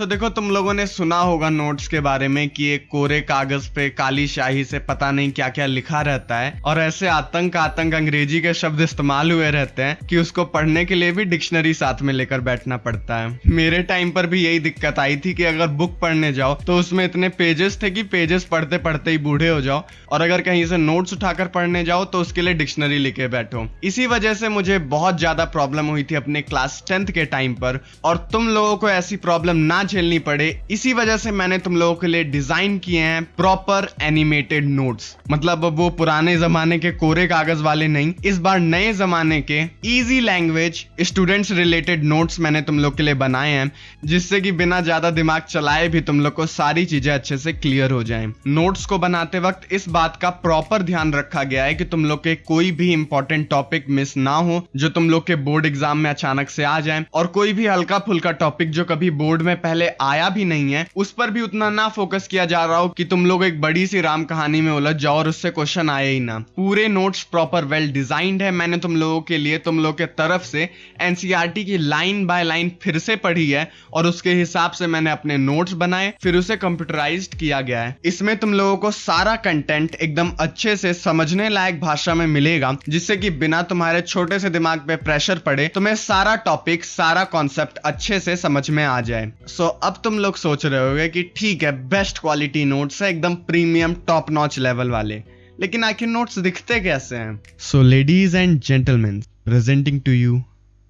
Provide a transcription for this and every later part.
देखो, तुम लोगों ने सुना होगा नोट्स के बारे में कि एक कोरे कागज पे काली स्याही से पता नहीं क्या क्या लिखा रहता है और ऐसे आतंक अंग्रेजी के शब्द इस्तेमाल हुए रहते हैं कि उसको पढ़ने के लिए भी डिक्शनरी साथ में लेकर बैठना पड़ता है। मेरे टाइम पर भी यही दिक्कत आई थी कि अगर बुक पढ़ने जाओ तो उसमें इतने पेजेस थे कि पेजेस पढ़ते पढ़ते ही बूढ़े हो जाओ, और अगर कहीं से नोट्स उठाकर पढ़ने जाओ तो उसके लिए डिक्शनरी लेके बैठो। इसी वजह से मुझे बहुत ज्यादा प्रॉब्लम हुई थी अपने क्लास 10th के टाइम पर, और तुम लोगों को ऐसी प्रॉब्लम ना झेलनी पड़े इसी वजह से मैंने तुम लोगों के लिए डिजाइन किए हैं प्रॉपर एनिमेटेड नोट्स। मतलब वो पुराने जमाने के कोरे कागज वाले नहीं, इस बार नए जमाने के easy language students related notes मैंने तुम लोग के लिए बनाए हैं, जिससे कि बिना ज्यादा दिमाग चलाए भी तुम लोग को सारी चीजें अच्छे से क्लियर हो जाएं। नोट्स को बनाते वक्त इस बात का प्रॉपर ध्यान रखा गया है कि तुम लोग के कोई भी इंपॉर्टेंट टॉपिक मिस ना हो जो तुम लोग के बोर्ड एग्जाम में अचानक से आ जाए, और कोई भी हल्का फुल्का टॉपिक जो कभी बोर्ड में पहले आया भी नहीं है उस पर भी उतना ना फोकस किया जा रहा हो कि तुम लोग एक बड़ी सी राम कहानी में उलझ जाओ और उससे क्वेश्चन आए ही ना। पूरे नोट्स प्रॉपर वेल डिजाइंड है। मैंने तुम लोगों के लिए तुम लोग के तरफ से एनसीईआरटी की लाइन बाय लाइन फिर से पढ़ी है और उसके हिसाब से मैंने अपने नोट्स बनाए, फिर उसे कंप्यूटराइज्ड किया गया है। इसमें तुम लोगों को सारा कंटेंट एकदम अच्छे से समझने लायक भाषा में मिलेगा, जिससे कि बिना तुम्हारे छोटे से दिमाग पे प्रेशर पड़े तुम्हें सारा टॉपिक सारा कॉन्सेप्ट अच्छे से समझ में आ जाए। अब तुम लोग सोच रहे होगे कि ठीक है, बेस्ट क्वालिटी नोट्स है, एकदम प्रीमियम टॉप नॉच लेवल वाले, लेकिन आखिर नोट्स दिखते कैसे हैं? Ladies and gentleman, presenting to you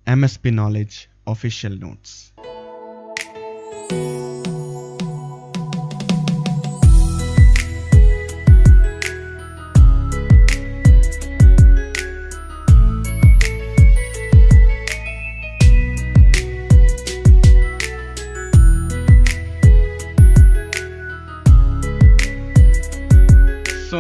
MSP knowledge official notes.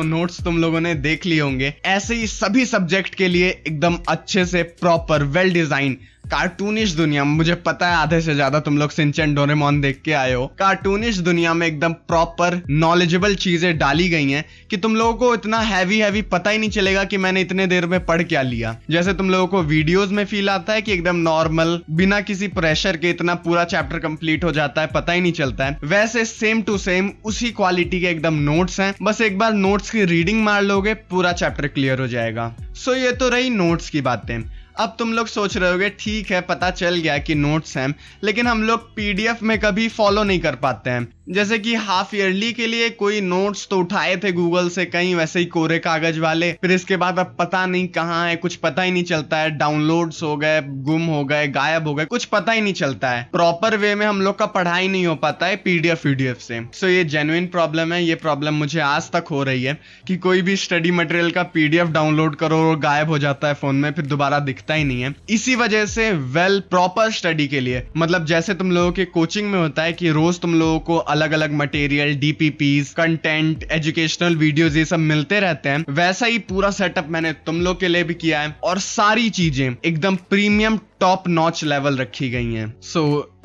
Notes तुम लोगों ने देख लिए होंगे। ऐसे ही सभी सब्जेक्ट के लिए एकदम अच्छे से प्रॉपर वेल डिजाइन कार्टूनिश दुनिया, मुझे पता है आधे से ज्यादा तुम लोग शिनचैन डोरेमोन देख के आए हो, कार्टूनिश दुनिया में एकदम प्रॉपर नॉलेजेबल चीजें डाली गई हैं कि तुम लोगों को इतना हैवी पता ही नहीं चलेगा कि मैंने इतने देर में पढ़ क्या लिया। जैसे तुम लोगों को वीडियोस में फील आता है कि एकदम नॉर्मल बिना किसी प्रेशर के इतना पूरा चैप्टर कंप्लीट हो जाता है, पता ही नहीं चलता है, वैसे सेम टू सेम उसी क्वालिटी के एकदम नोट्स हैं। बस एक बार नोट्स की रीडिंग मार लोगे पूरा चैप्टर क्लियर हो जाएगा। ये तो रही नोट्स की बातें। अब तुम लोग सोच रहे होगे ठीक है, पता चल गया कि नोट्स हैं, लेकिन हम लोग पीडीएफ में कभी फॉलो नहीं कर पाते हैं। जैसे कि हाफ ईयरली के लिए कोई नोट्स तो उठाए थे गूगल से कहीं, वैसे ही कोरे कागज वाले, फिर इसके बाद अब पता नहीं कहाँ है, कुछ पता ही नहीं चलता है, डाउनलोड्स हो गए, गुम हो गए, गायब हो गए, कुछ पता ही नहीं चलता है। प्रॉपर वे में हम लोग का पढ़ाई नहीं हो पाता है पीडीएफ से। ये जेन्युइन प्रॉब्लम है। ये प्रॉब्लम मुझे आज तक हो रही है कि कोई भी स्टडी मटेरियल का पीडीएफ डाउनलोड करो और गायब हो जाता है फोन में, फिर दोबारा दिखता ही नहीं है। इसी वजह से प्रॉपर स्टडी के लिए, मतलब जैसे तुम लोगों के कोचिंग में होता है कि रोज तुम लोगों को अलग अलग material, DPPs, content, educational videos ये सब मिलते रहते हैं, वैसा ही पूरा सेटअप मैंने तुम लोग के लिए भी किया है और सारी चीजें एकदम प्रीमियम टॉप नॉच लेवल रखी गई हैं।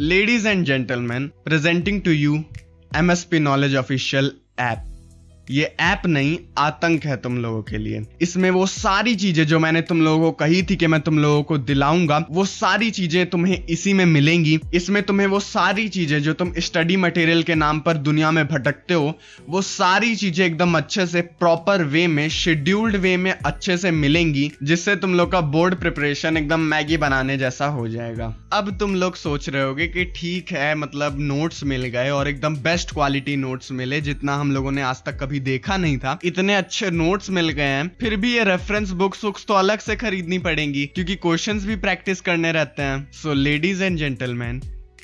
Ladies and gentleman, presenting to you MSP knowledge official app. ये ऐप नहीं, आतंक है तुम लोगों के लिए। इसमें वो सारी चीजें जो मैंने तुम लोगों को कही थी कि मैं तुम लोगों को दिलाऊंगा, वो सारी चीजें तुम्हें इसी में मिलेंगी। इसमें तुम्हें वो सारी चीजें जो तुम स्टडी मटेरियल के नाम पर दुनिया में भटकते हो, वो सारी चीजें एकदम अच्छे से प्रॉपर वे में, शेड्यूल्ड वे में अच्छे से मिलेंगी, जिससे तुम लोग का बोर्ड प्रिपरेशन एकदम मैगी बनाने जैसा हो जाएगा। अब तुम लोग सोच रहे होगे कि ठीक है, मतलब नोट्स मिल गए और एकदम बेस्ट क्वालिटी नोट्स मिले, जितना हम लोगों ने आज तक कभी देखा नहीं था, इतने अच्छे नोट्स मिल गए हैं, फिर भी ये रेफरेंस बुक्स तो अलग से खरीदनी पड़ेंगी क्योंकि क्वेश्चंस भी प्रैक्टिस करने रहते हैं। Ladies and gentleman,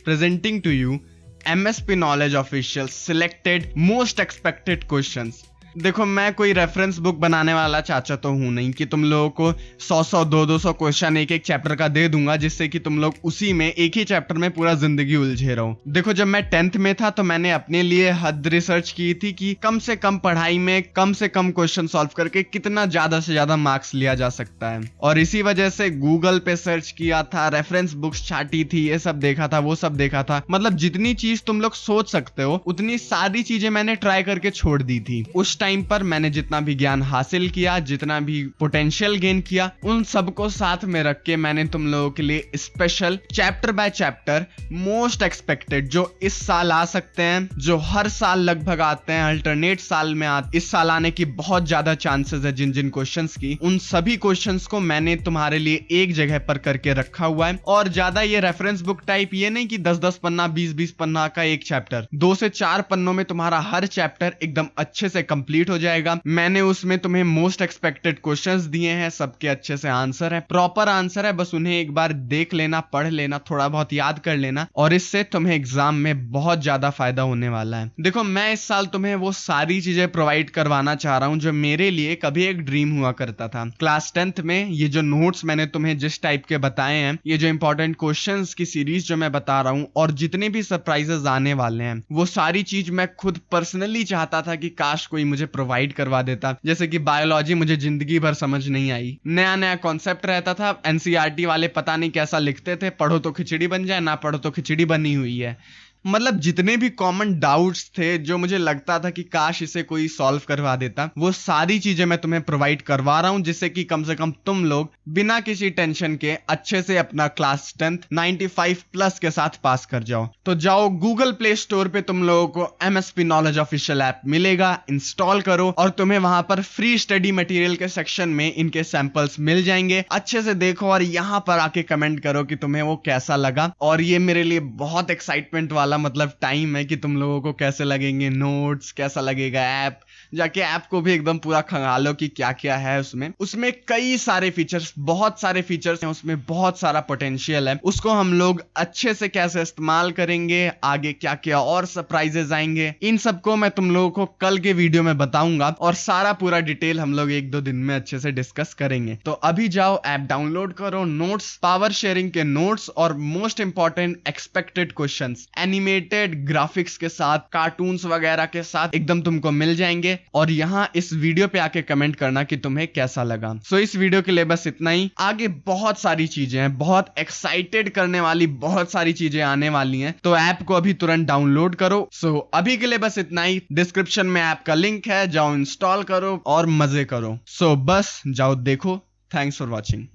presenting to you MSP knowledge official selected most expected questions. देखो, मैं कोई रेफरेंस बुक बनाने वाला चाचा तो हूं नहीं कि तुम लोगों को 100 200 क्वेश्चन एक चैप्टर का दे दूंगा, जिससे कि तुम लोग उसी में एक ही चैप्टर में पूरा जिंदगी उलझे रहो। देखो, जब मैं 10th में था तो मैंने अपने लिए हद रिसर्च की थी कि कम से कम पढ़ाई में कम से कम क्वेश्चन सॉल्व करके कितना ज्यादा से ज्यादा मार्क्स लिया जा सकता है, और इसी वजह से गूगल पे सर्च किया था, रेफरेंस बुक्स छाटी थी, ये सब देखा था, वो सब देखा था। मतलब जितनी चीज तुम लोग सोच सकते हो उतनी सारी चीजें मैंने ट्राई करके छोड़ दी थी। उस टाइम पर मैंने जितना भी ज्ञान हासिल किया, जितना भी पोटेंशियल गेन किया, उन सबको साथ में रख के मैंने तुम लोगों के लिए special chapter by chapter most expected जो इस साल आ सकते हैं, जो हर साल लगभग आते हैं, अल्टरनेट साल में इस साल आने की बहुत ज्यादा चांसेस है जिन जिन क्वेश्चंस की, उन सभी क्वेश्चंस को मैंने तुम्हारे लिए एक जगह पर करके रखा हुआ है। और ज्यादा ये रेफरेंस बुक टाइप ये नहीं कि 10-10 पन्ना 20-20 पन्ना का एक चैप्टर, 2 से 4 पन्नों में तुम्हारा हर चैप्टर एकदम अच्छे से कंप्लीट हो जाएगा। मैंने उसमें तुम्हें मोस्ट एक्सपेक्टेड क्वेश्चंस दिए हैं, सबके अच्छे से आंसर है, प्रॉपर आंसर है, बस उन्हें एक बार देख लेना, पढ़ लेना, थोड़ा बहुत याद कर लेना और इससे तुम्हें एग्जाम में बहुत ज्यादा फायदा होने वाला है। देखो मैं इस साल तुम्हें वो सारी चीजें प्रोवाइड करवाना चाह रहा हूं जो मेरे लिए कभी एक ड्रीम हुआ करता था। क्लास 10th में ये जो नोट्स मैंने तुम्हें जिस टाइप के बताए हैं, ये जो इंपॉर्टेंट क्वेश्चंस की सीरीज जो मैं बता रहा हूं और जितने भी सरप्राइजेस आने वाले हैं, वो सारी चीज मैं खुद पर्सनली चाहता था कि काश कोई मुझे प्रोवाइड करवा देता। जैसे कि बायोलॉजी मुझे जिंदगी भर समझ नहीं आई, नया नया कॉन्सेप्ट रहता था, एनसीईआरटी वाले पता नहीं कैसा लिखते थे, पढ़ो तो खिचड़ी बन जाए, ना पढ़ो तो खिचड़ी बनी हुई है। मतलब जितने भी कॉमन डाउट्स थे जो मुझे लगता था कि काश इसे कोई सॉल्व करवा देता, वो सारी चीजें मैं तुम्हें प्रोवाइड करवा रहा हूं, जिससे कि कम से कम तुम लोग बिना किसी टेंशन के अच्छे से अपना क्लास 10th 95 प्लस के साथ पास कर जाओ। तो जाओ गूगल प्ले स्टोर पे तुम लोगों को एमएसपी नॉलेज ऑफिशियल ऐप मिलेगा, इंस्टॉल करो और तुम्हें वहां पर फ्री स्टडी मटेरियल के सेक्शन में इनके सैंपल्स मिल जाएंगे। अच्छे से देखो और यहां पर आके कमेंट करो कि तुम्हें वो कैसा लगा। और ये मेरे लिए बहुत एक्साइटमेंट वाला मतलब टाइम है कि तुम लोगों को कैसे लगेंगे नोट्स, कैसा लगेगा ऐप। जाके ऐप को भी एकदम पूरा खंगालो कि क्या क्या है उसमें कई सारे फीचर्स, बहुत सारे फीचर्स हैं, उसमें बहुत सारा पोटेंशियल है। उसको हम लोग अच्छे से कैसे इस्तेमाल करेंगे, आगे क्या क्या और सरप्राइजेस आएंगे, इन सबको मैं तुम लोगों को कल के वीडियो में बताऊंगा और सारा पूरा डिटेल हम लोग 1-2 दिन में अच्छे से डिस्कस करेंगे। तो अभी जाओ ऐप डाउनलोड करो, नोट्स, पावर शेयरिंग के नोट्स और most important expected questions animated graphics के साथ, कार्टून्स वगैरह के साथ एकदम तुमको मिल जाएंगे। और यहाँ इस वीडियो पे आके कमेंट करना कि तुम्हें कैसा लगा। सो इस वीडियो के लिए बस इतना ही। आगे बहुत सारी चीजें हैं, बहुत एक्साइटेड करने वाली बहुत सारी चीजें आने वाली हैं, तो ऐप को अभी तुरंत डाउनलोड करो। सो अभी के लिए बस इतना ही। डिस्क्रिप्शन में ऐप का लिंक है, जाओ इंस्टॉल करो और मजे करो। सो बस जाओ देखो। Thanks for watching.